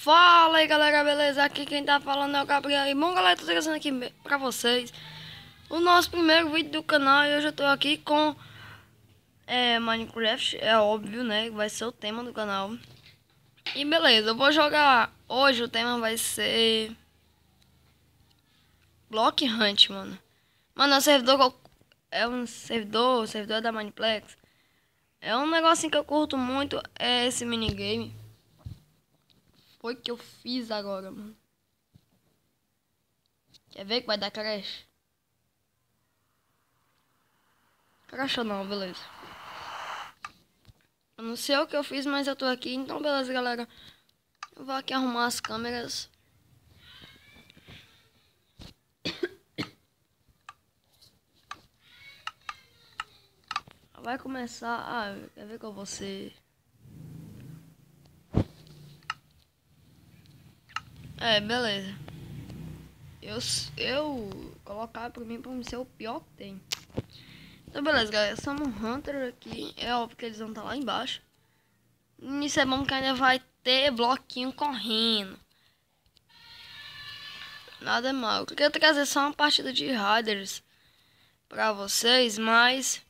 Fala aí galera, beleza? Aqui quem tá falando é o Gabriel. E bom galera, tô trazendo aqui pra vocês o nosso primeiro vídeo do canal. E hoje eu tô aqui com Minecraft, é óbvio, né? Vai ser o tema do canal. E beleza, eu vou jogar. Hoje o tema vai ser Block Hunt, mano. Mano, é um servidor da Mineplex. É um negocinho que eu curto muito, é esse minigame. Foi que eu fiz agora, mano. Quer ver que vai dar crash? Crashou não, beleza. Eu não sei o que eu fiz, mas eu tô aqui. Então, beleza, galera. Eu vou aqui arrumar as câmeras. Vai começar. Quer ver com você? Beleza. Eu colocar pra mim ser o pior que tem. Então, beleza, galera. Somos um Hunter aqui. É óbvio que eles vão estar lá embaixo. Isso é bom que ainda vai ter bloquinho correndo. Nada mal. Eu queria trazer só uma partida de Riders pra vocês, mas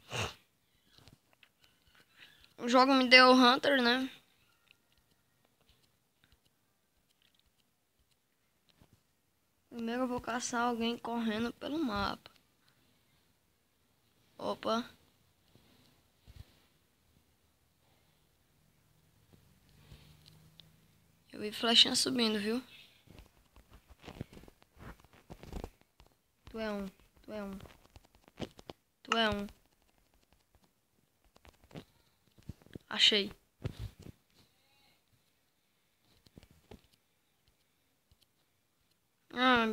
o jogo me deu Hunter, né? Primeiro eu vou caçar alguém correndo pelo mapa. Opa. Eu vi flechinha subindo, viu? Tu é um. Tu é um. Tu é um. Achei.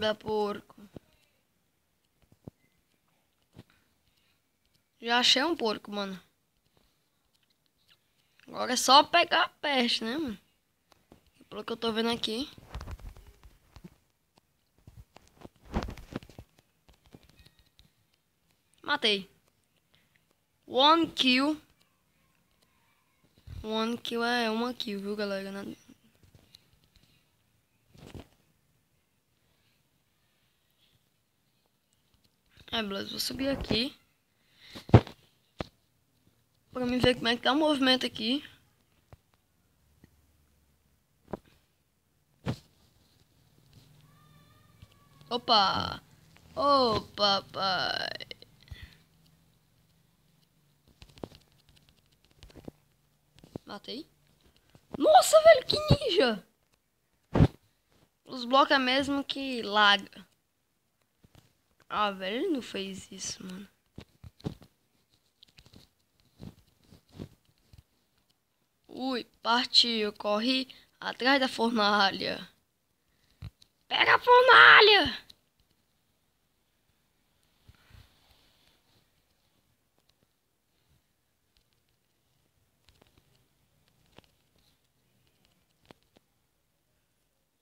Meu porco. Já achei um porco, mano. Agora é só pegar a peste, né, mano? Pelo que eu tô vendo aqui. Matei. One kill. One kill é uma kill, viu, galera? Beleza. Vou subir aqui. Pra mim ver como é que tá o movimento aqui. Opa! Opa, pai! Matei. Nossa, velho, que ninja! Os blocos é mesmo que laga. Velho, ele não fez isso, mano. Ui, partiu. Corri atrás da fornalha. Pega a fornalha!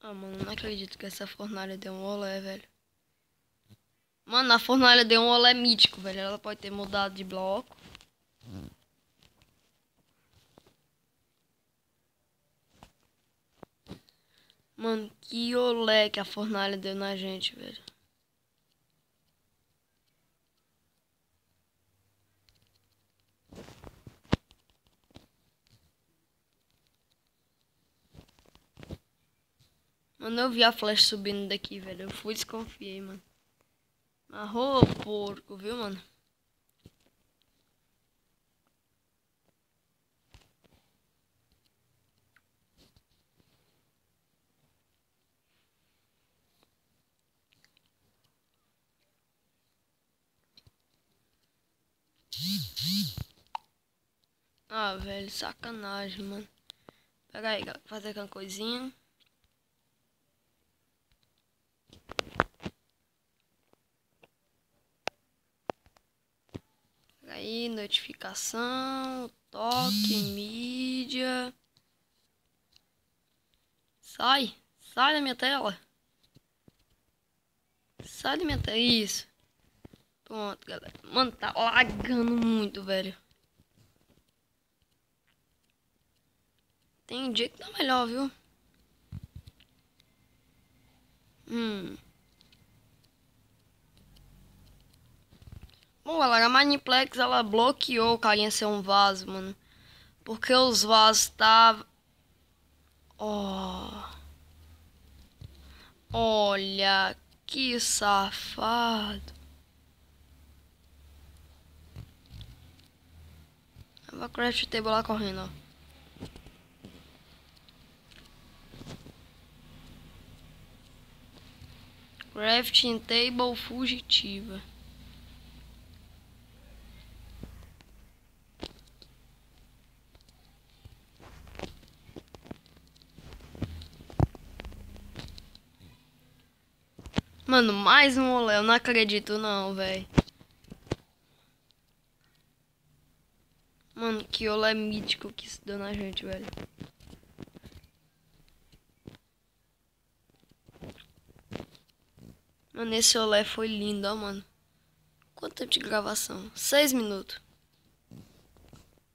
Mano, não acredito que essa fornalha deu um olé, velho. Mano, a fornalha deu um olé mítico, velho. Ela pode ter mudado de bloco. Mano, que olé que a fornalha deu na gente, velho. Mano, eu vi a flecha subindo daqui, velho. Eu fui e desconfiei, mano. Marrou, porco, viu, mano? Velho, sacanagem, mano. Pera aí, galera. Fazer aquela coisinha. Pera aí, notificação. Toque, mídia. Sai. Sai da minha tela. Sai da minha tela. Isso. Pronto, galera. Mano, tá lagando muito, velho. Tem dia que tá melhor, viu? Hum. Bom, galera, a Mineplex ela bloqueou o carinha ser um vaso, mano. Porque os vasos estavam. Oh. Olha, que safado. A craft table lá correndo, ó. Crafting table fugitiva. Mano, mais um olé. Eu não acredito não, velho. Mano, que olé mítico que isso deu na gente, velho. Mano, esse olé foi lindo, ó, mano. Quanto tempo de gravação? 6 minutos.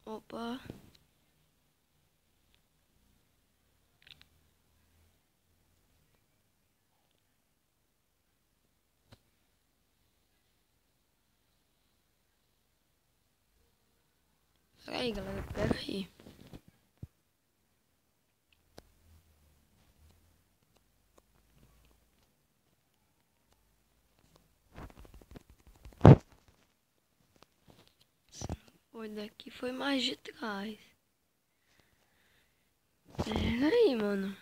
Opa. Pera aí, galera. Pera aí. Foi daqui, foi mais de trás. Pera aí, mano.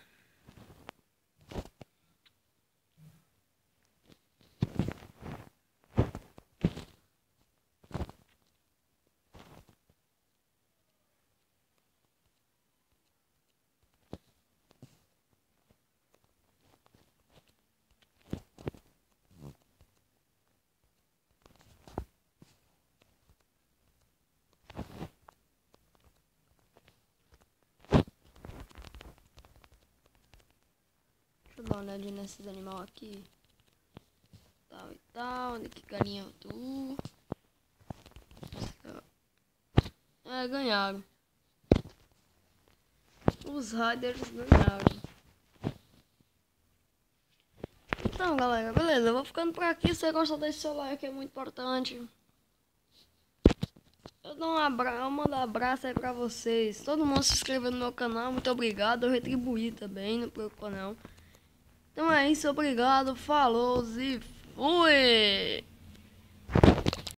Deixa eu dar uma olhadinha nesses animais aqui. Tal e tal. Onde que galinha tu? É, ganharam. Os Riders ganharam. Então, galera, beleza. Eu vou ficando por aqui. Se você gostou desse seu like, é muito importante. Eu mando um abraço aí pra vocês. Todo mundo se inscreveu no meu canal. Muito obrigado. Eu retribuí também, não preocupa não. Então é isso. Obrigado. Falou e fui!